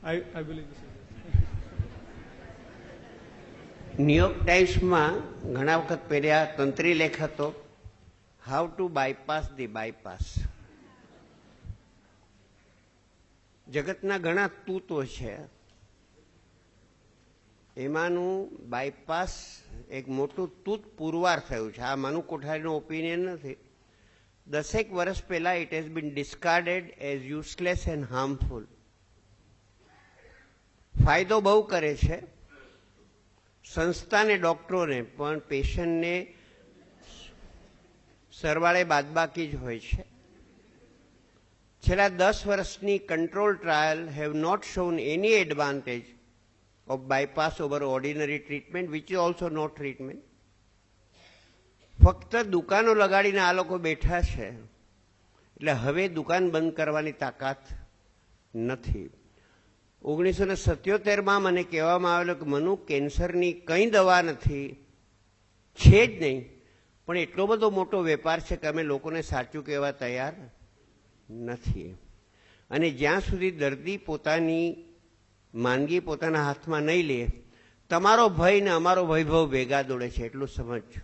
I believe this is it. New York ટાઈમ્સમાં ઘણા વખત પહેલા તંત્રી લેખ હતો, how to bypass the bypass. જગતના ઘણા તૂતો છે, એમાંનું બાયપાસ એક મોટું તૂત પુરવાર થયું છે. આ મનુ કોઠારીનો ઓપિનિયન નથી. 10 વર્ષ પહેલા it has been discarded as useless and harmful. ફાયદો બહુ કરે છે સંસ્થાને, ડોક્ટરોને, પણ પેશન્ટને સરવાળે બાદબાકી જ હોય છે. છેલ્લા 10 વર્ષની control trial have not shown any advantage of bypass over ordinary treatment, which is also not treatment. ફક્ત દુકાનો લગાડીને આ લોકો બેઠા છે, એટલે હવે દુકાન બંધ કરવાની તાકાત નથી. 1977માં મને કહેવામાં આવેલું કે મનુ કેન્સરની કંઈ દવા નથી, છે જ નહીં, પણ એટલો બધો મોટો વેપાર છે કે અમે લોકોને સાચું કહેવા તૈયાર નથી. અને જ્યાં સુધી દર્દી પોતાની માંદગી પોતાના હાથમાં નહીં લે, તમારો ભય ને અમારો વૈભવ ભેગા દોડે છે, એટલું સમજજો.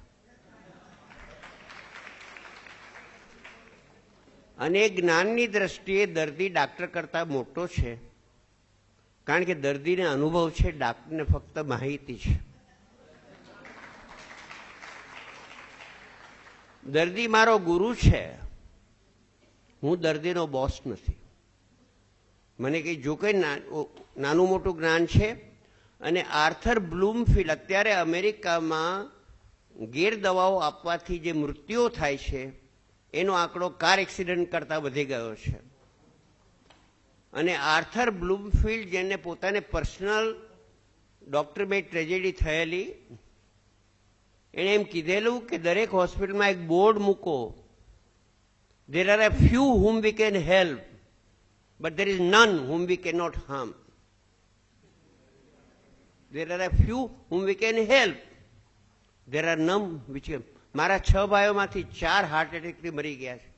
અને જ્ઞાનની દ્રષ્ટિએ દર્દી ડાક્ટર કરતા મોટો છે, કારણ કે દર્દીને અનુભવ છે, ડાક્ટરને ફક્ત માહિતી છે. દર્દી મારો ગુરુ છે, હું દર્દીનો બોસ નથી. મને કંઈ જો કંઈ નાનું મોટું જ્ઞાન છે. અને આર્થર બ્લૂમફિલ્ડ, અત્યારે અમેરિકામાં ગેરદવાઓ આપવાથી જે મૃત્યુઓ થાય છે એનો આંકડો કાર એક્સિડન્ટ કરતાં વધી ગયો છે. અને આર્થર બ્લૂમફિલ્ડ, જેને પોતાને પર્સનલ ડોક્ટર બે ટ્રેજેડી થયેલી, એણે એમ કીધેલું કે દરેક હોસ્પિટલમાં એક બોર્ડ મૂકો, there are a few whom we can help, but there is none whom we cannot harm. There are a few whom we can help. There are none which can. મારા 6 ભાઈઓમાંથી 4 heart એટેકથી મરી ગયા છે.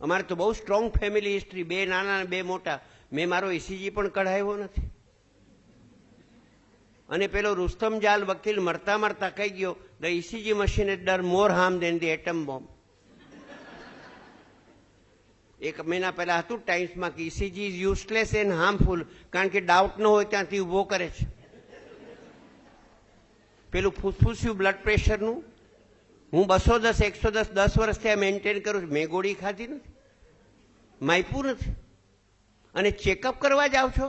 અમારે તો બહુ strong family history, 2 નાના અને 2 મોટા. મેં મારો ઇસીજી પણ કઢાવ્યો નથી. અને પેલો રુસ્તમ જાલ વકીલ મરતા મરતા કહી ગયો, the ECG machine has done more harm than the atom bomb. 1 મહિના પહેલા હતું ટાઈમ્સમાં કે ECG is useless and harmful, કારણ કે ડાઉટ ન હોય ત્યાંથી ઉભો કરે છે. પેલું ફૂસફૂસ્યું બ્લડ પ્રેશરનું હું 210, 110 10 વર્ષથી આ મેન્ટેન કરું છું. મેં ગોળી ખાધી નથી, માયપું નથી. અને ચેકઅપ કરવા જાઓ છો,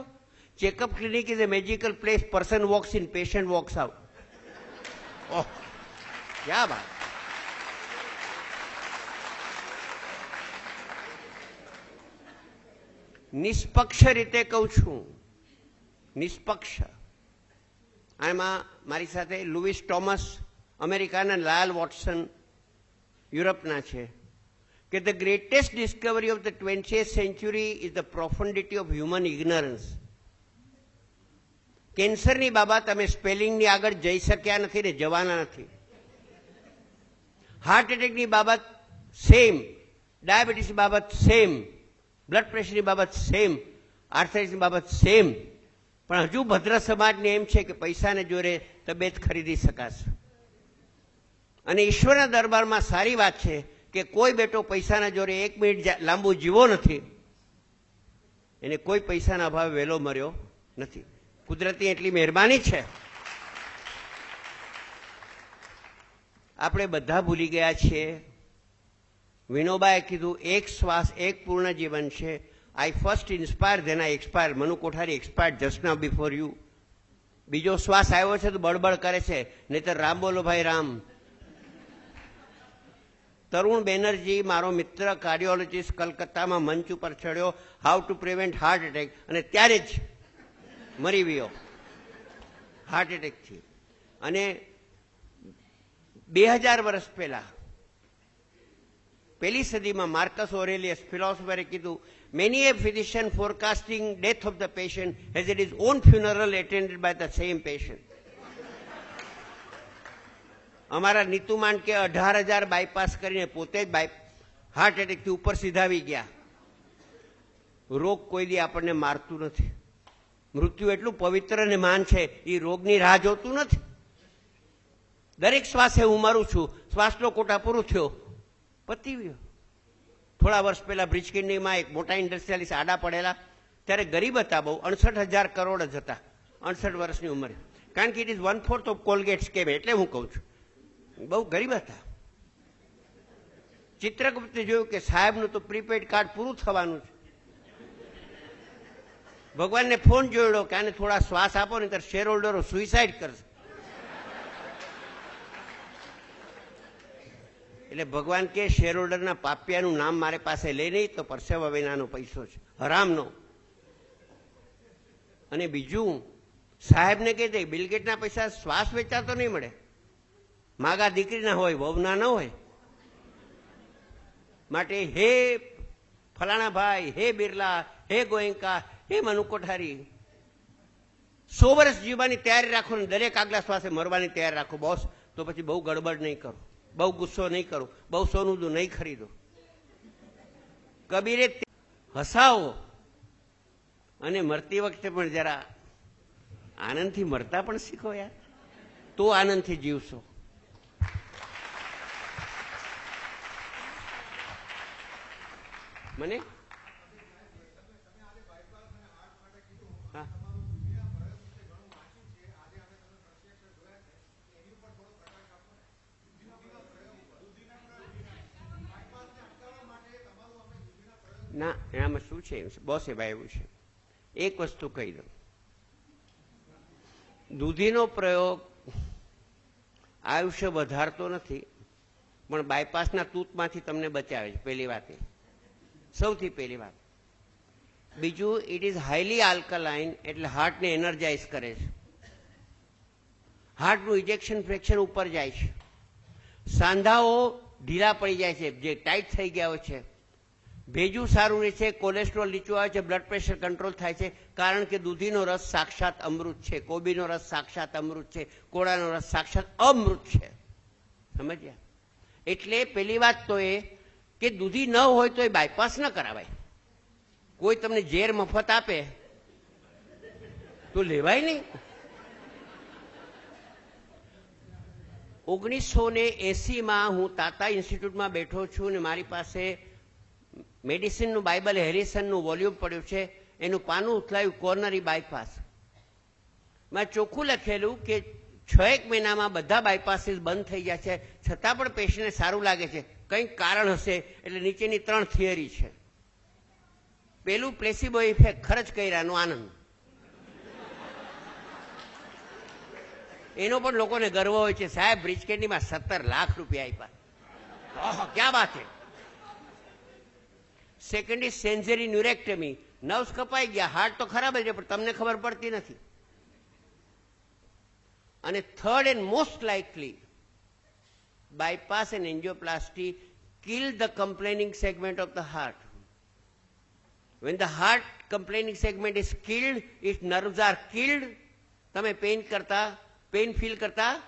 checkup clinic is a magical place. Person walks in, patient walks out. Oh, ક્યા બાત. નિષ્પક્ષ રીતે કહું છું, નિષ્પક્ષ. આમાં મારી સાથે લુઈસ ટોમસ અમેરિકાના, લાલ વોટસન યુરોપના છે, કે the greatest discovery of the 20th century is the profundity of human ignorance. કેન્સરની બાબત અમે સ્પેલિંગની આગળ જઈ શક્યા નથી ને જવાના નથી. હાર્ટ એટેકની બાબત સેમ, ડાયાબિટીસની બાબત સેમ, બ્લડ પ્રેશરની બાબત સેમ, આર્થરાઇટિસની બાબત સેમ. પણ હજુ ભદ્ર સમાજને એમ છે કે પૈસાને જોરે તબિયત ખરીદી શકાશે. અને ઈશ્વરના દરબારમાં સારી વાત છે કે કોઈ બેટો પૈસાના જોરે 1 મિનિટ લાંબુ જીવો નથી, એને કોઈ પૈસાના અભાવે વહેલો મર્યો નથી. કુદરતી એટલી મહેરબાની છે. આપણે બધા ભૂલી ગયા છીએ. વિનોબાએ કીધું, 1 શ્વાસ 1 પૂર્ણ જીવન છે. I first inspire, then I expire. Manu Kothari expired just now before you. બીજો શ્વાસ આવ્યો છે તો બળબડ કરે છે, નહીતર રામ બોલો ભાઈ રામ. તરુણ બેનર્જી, મારો મિત્ર કાર્ડિયોલોજીસ્ટ, કલકત્તામાં મંચ ઉપર ચડ્યો, how to prevent heart attack, અને ત્યારે જ મરી ગયો હાર્ટ એટેકથી. અને 2000 વર્ષ પહેલા, પહેલી સદીમાં માર્કસ ઓરેલિયસ ફિલોસોફરે કીધું, many a physician forecasting death of the patient has had his own funeral attended by the same patient. અમારા નીતુ માંડકે 18,000 બાયપાસ કરીને પોતે જ હાર્ટ એટેકથી ઉપર સીધાવી ગયા. રોગ કોઈ દી આપણને મારતું નથી. મૃત્યુ એટલું પવિત્ર અને માન છે, એ રોગની રાહ જોતું નથી. દરેક શ્વાસે હું મરું છું, શ્વાસનો કોટા પૂરો થયો, પતી ગયો. થોડા વર્ષ પહેલા બ્રિજકિન્ડીમાં એક મોટા ઇન્ડસ્ટ્રીયાલિસ્ટ આડા પડેલા, ત્યારે ગરીબ હતા બહુ, 68,000 કરોડ જ હતા 68 વર્ષની ઉંમરે. કારણ કે it is 1/4 of Colgate scam, એટલે હું કહું છું બહુ ગરીબ હતા. ચિત્રગુપ્તે જોયું કે સાહેબનું તો પ્રીપેડ કાર્ડ પૂરું થવાનું છે. ભગવાનને ફોન જોડ્યો કે આને થોડા શ્વાસ આપો ને, ત્યારે શેર હોલ્ડરો સુઇસાઇડ કરશે. એટલે ભગવાન કે શેર હોલ્ડરના પાપિયાનું નામ મારી પાસે લઈ નહીં તો પરસેવા વિનાનો પૈસો છે, હરામનો. અને બીજું સાહેબને કહે છે બિલગેટના પૈસા શ્વાસ વેચાતો નહીં મળે, માગા દીકરીના હોય, વહુના ન હોય. માટે હે ફલાણા ભાઈ, હે બિરલા, હે ગોયંકા, હે મનુ કોઠારી, 100 વર્ષ જીવવાની તૈયારી રાખો ને દરેક આગલા શ્વાસે મરવાની તૈયારી રાખો બોસ. તો પછી બહુ ગડબડ નહીં કરો, બહુ ગુસ્સો નહીં કરો, બહુ સોનું નહીં ખરીદો. કબીરે હસાવો અને મરતી વખતે પણ જરા આનંદથી મરતા પણ શીખો યાર, તો આનંદથી જીવશો. મને ના, એનામાં શું છે બોસે ભાઈ, એવું છે એક વસ્તુ કહી દઉં, દૂધીનો પ્રયોગ આયુષ્ય વધારતો નથી, પણ બાયપાસના તૂતમાંથી તમને બચાવે છે. પહેલી વાત એ, સૌથી પહેલી વાત. બીજું, ઇટ ઇઝ હાઈલી આલ્કલાઇન, એટલે હાર્ટને એનર્જાઇઝ કરે છે. હાર્ટનું ઇજેક્શન ફ્રેક્શન ઉપર જાય છે, સાંધાઓ ઢીલા પડી જાય છે જે ટાઈટ થઈ ગયા હોય છે. ભેજું સારું રહે છે, કોલેસ્ટ્રોલ નીચું આવે છે, બ્લડ પ્રેશર કંટ્રોલ થાય છે. કારણ કે દૂધીનો રસ સાક્ષાત અમૃત છે, કોબીનો રસ સાક્ષાત અમૃત છે, કોળાનો રસ સાક્ષાત અમૃત છે. સમજ્યા? એટલે પેલી વાત તો એ કે દૂધી ન હોય તો એ બાયપાસ ન કરાવાય. કોઈ તમને ઝેર મફત આપે તો લેવાય નહીં. 1980માં હું તાતા ઇન્સ્ટિટ્યૂટમાં બેઠો છું ને મારી પાસે મેડિસિનનું બાઇબલ હેરિસનનું વોલ્યુમ પડ્યું છે. એનું પાનું ઉથલાયું, કોર્નરી બાયપાસ. મેં ચોખ્ખું લખેલું કે 6 મહિનામાં બધા બાયપાસીસ બંધ થઈ ગયા છે, છતાં પણ પેશન્ટને સારું લાગે છે. કંઈક કારણ હશે. એટલે નીચેની 3 થિયરી છે. પેલું, પ્લેસિબો ઇફેક્ટ, ખર્ચ કર્યાનો આનંદ. એનો પણ લોકોને ગર્વ હોય છે, સાહેબ બ્રિજકેન્ડીમાં 17 લાખ રૂપિયા આપ્યા, ઓહો ક્યાં વાત છે. સેકન્ડ ઇઝ સેન્ઝરી ન્યુરેક્ટમી, નર્વ્સ કપાઈ ગયા, હાર્ટ તો ખરાબ જ છે પણ તમને ખબર પડતી નથી. અને third and most likely, bypass and angioplasty kill the complaining segment of the heart. When the heart complaining segment is killed, its nerves are killed. તમે પેન ફીલ કરતા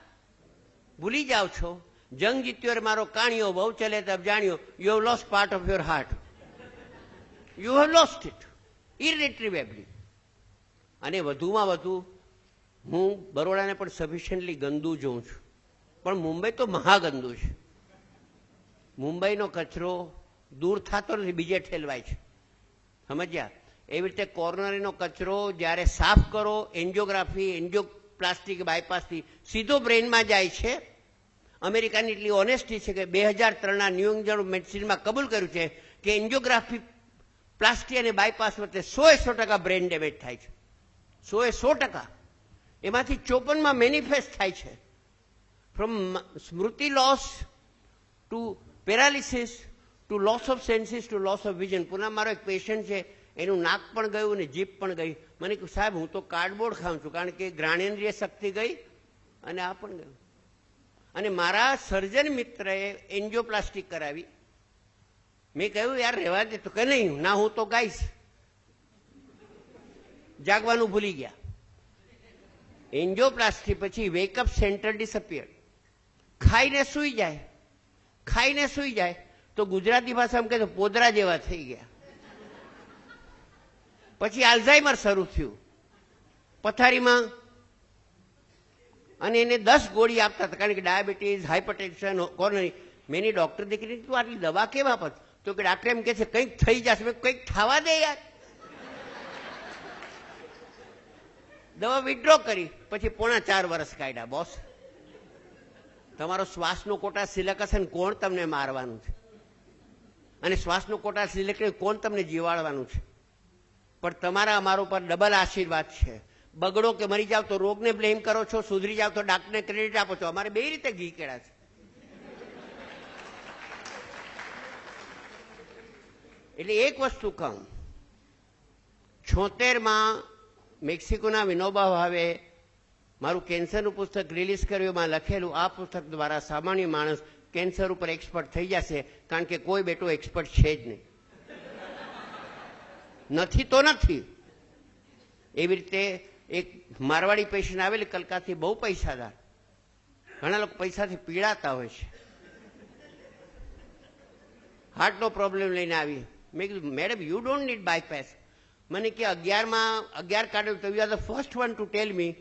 ભૂલી જાઓ છો. જંગ જીત્યો મારો કાણિયો, બહુ ચલે તબ જાણ્યો. You have lost part of your heart. You have lost it irretrievably. અને વધુમાં વધુ હું બરોડાને પણ સફિશિયન્ટલી ગંદુ જોઉં છું, પણ મુંબઈ તો મહાગંદુ છે. મુંબઈનો કચરો દૂર થતો નથી, બીજે ઠેલવાય છે. સમજ્યા? એવી રીતે કોર્નરીનો કચરો જ્યારે સાફ કરો, એન્જિયોગ્રાફી, એન્જિયોપ્લાસ્ટિક, બાયપાસથી સીધો બ્રેઇનમાં જાય છે. અમેરિકાની એટલી ઓનેસ્ટી છે કે 2003ના ન્યૂ ઇંગ્લેન્ડ મેડિસિનમાં કબૂલ કર્યું છે કે એન્જિયોગ્રાફી, પ્લાસ્ટિક અને બાયપાસ વચ્ચે 100% બ્રેઇન ડેમેજ થાય છે. 100%. એમાંથી 54માં મેનિફેસ્ટ થાય છે. ફ્રોમ સ્મૃતિ loss to paralysis to loss of senses to loss of vision. પુનઃ મારો એક પેશન્ટ છે, એનું નાક પણ ગયું અને જીભ પણ ગઈ. મને કહ્યું સાહેબ હું તો કાર્ડબોર્ડ ખાઉં છું, કારણ કે જ્ઞાનેન્દ્રિય શક્તિ ગઈ અને આ પણ ગયું. અને મારા સર્જન મિત્રએ એન્જિયોપ્લાસ્ટિક કરાવી. મેં કહ્યું યાર રહેવા દે, તો કે નહીં, ના હું તો ગાઈશ. જાગવાનું ભૂલી ગયા. એન્જિયોપ્લાસ્ટી પછી વેકઅપ સેન્ટર ડિસઅપિયર. ખાઈને સૂઈ જાય, ખાઈને સૂઈ જાય તો ગુજરાતી ભાષામાં કહે તો પોદરા જેવા થઈ ગયા. પછી આલ્ઝાઇમર શરૂ થયું પથારીમાં, અને એને 10 ગોળી આપતા હતા, કારણ કે ડાયાબિટીસ, હાઇપરટેન્શન, કોરોનરી. મેં એની ડોક્ટર દીકરી, તું આટલી દવા કેમ આપત? તો કે ડાક્ટર એમ કે છે કંઈક થઈ જશે. મેં કંઈક થવા દે યાર. દવા વિડ્રો કરી, પછી 3.5 વર્ષ કાઢ્યા. બોસ, તમારો શ્વાસનો કોટા સિલેક્ટ હશે ને કોણ તમને મારવાનું છે, અને શ્વાસનો કોટા સિલેક્ટ કરીને કોણ તમને જીવાડવાનું છે. પણ તમારા અમારા ઉપર ડબલ આશીર્વાદ છે. બગડો કે મરી જાવ તો રોગને બ્લેમ કરો છો, સુધરી જાવ તો ડાક્ટરને ક્રેડિટ આપો છો. અમારે બે રીતે ઘી કેળા છે. એટલે એક વસ્તુ કહું, 76માં મેક્સિકોના વિનોબા ભાવે મારું કેન્સરનું પુસ્તક રિલીઝ કર્યું. એમાં લખેલું, આ પુસ્તક દ્વારા સામાન્ય માણસ કેન્સર ઉપર એક્સપર્ટ થઈ જશે, કારણ કે કોઈ બેટો એક્સપર્ટ છે જ નહીં. નથી તો નથી. એવી રીતે એક મારવાડી પેશન્ટ આવેલી કલકત્તાથી, બહુ પૈસાદાર. ઘણા લોકો પૈસાથી પીડાતા હોય છે. હાર્ટનો પ્રોબ્લેમ લઈને આવી. મેં કીધું, madam you don't need bypass. મને કે 11 કાઢ્યું તો you are the first one to tell me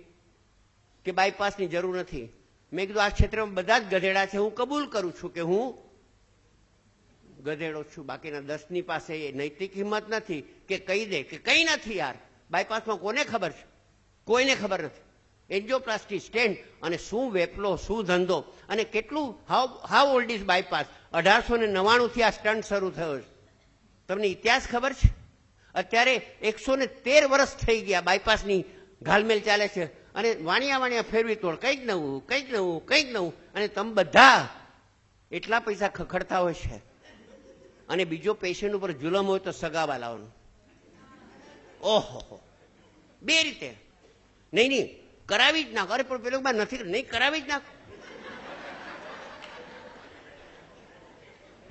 કે બાયપાસની જરૂર નથી. મેં કીધું, આ ક્ષેત્રમાં બધા જ ગધેડા છે. હું કબૂલ કરું છું કે હું ગધેડો છું. બાકીના 10ની પાસે એ નૈતિક હિંમત નથી કે કહી દે કે કંઈ નથી યાર. બાયપાસમાં કોને ખબર છે? કોઈને ખબર નથી. એન્જિયોપ્લાસ્ટી સ્ટેન્ટ, અને શું વેપલો, શું ધંધો, અને કેટલું હાઉ ઓલ્ડ ઇઝ બાયપાસ? 1899થી આ સ્ટન્ટ શરૂ થયો છે. તમને ઇતિહાસ ખબર છે? અત્યારે 113 વર્ષ થઈ ગયા બાયપાસની ઘાલમેલ ચાલે છે, અને વાણિયા ફેરવી તોડ, કંઈક નવું, કંઈક નવું, કંઈક નવું. અને તમે બધા એટલા પૈસા ખખડતા હોય છે. અને બીજો પેશન્ટ ઉપર જુલમ હોય તો સગાવા લાવવાનું. ઓહો, બે રીતે. નહીં કરાવી જ નાખો. અરે પણ પેલો નથી, નહીં કરાવી જ નાખો.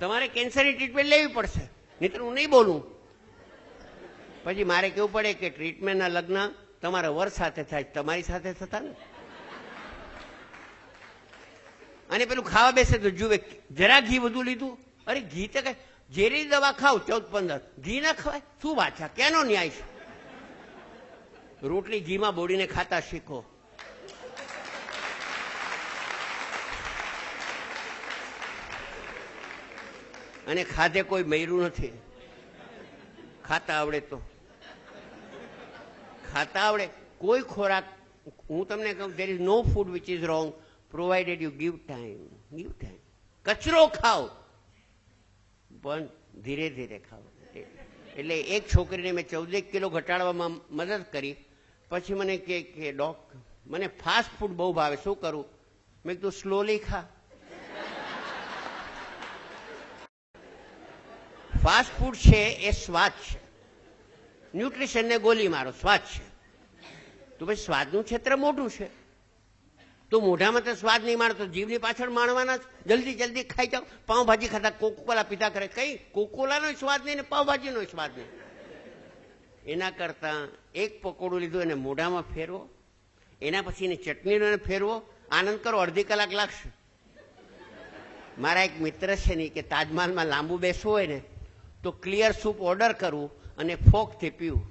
તમારે કેન્સરની ટ્રીટમેન્ટ લેવી પડશે, નહીં તો હું નહીં બોલું. પછી મારે કેવું પડે કે ટ્રીટમેન્ટના લગ્ન તમારા વર સાથે થાય, તમારી સાથે થતા ને. અને પેલું ખાવા બેસે તો જુએ, જરા ઘી વધુ લીધું. અરે ઘી તો કઈ ઝેરી દવા ખાવ 14-15, ઘી ના ખવાય? શું વાત છે? કેનો ન્યાય છે? રોટલી ઘીમાં બોડીને ખાતા શીખો. અને ખાધે કોઈ મર્યું નથી. ખાતા આવડે તો ખાતા આવડે. કોઈ ખોરાક, હું તમને કહું, there is no food which is wrong provided you give time. give time. કચરો ખાઓ પણ ધીરે ધીરે ખાઓ. એટલે એક છોકરીને મેં 14 કિલો ઘટાડવામાં મદદ કરી. પછી મને કે ડોક્ટર, મને ફાસ્ટ ફૂડ બહુ ભાવે, શું કરું? મેં કીધું, સ્લોલી ખા. ફાસ્ટ ફૂડ છે એ સ્વાદ છે. ન્યુટ્રિશનને ગોલી મારો, સ્વાદ છે. તો ભાઈ સ્વાદનું ક્ષેત્ર મોટું છે. તો મોઢામાં તો સ્વાદ નહીં માણો તો જીભની પાછળ માણવાના. જલ્દી જલ્દી ખાઈ જાઓ. પાઉંભાજી ખાતા કોકોલા પીતા કરે. કઈ કોકોલાનો સ્વાદ નહીં ને પાઉંભાજીનો સ્વાદ નહીં. એના કરતાં એક પકોડું લીધું, એને મોઢામાં ફેરવો, એના પછી એને ચટણીનો ફેરવો, આનંદ કરો. અડધી કલાક લાગશે. મારા એક મિત્ર છે ને કે તાજમહાલમાં લાંબુ બેસવું હોય ને તો ક્લિયર સૂપ ઓર્ડર કરવું અને ફોકથી પીવું.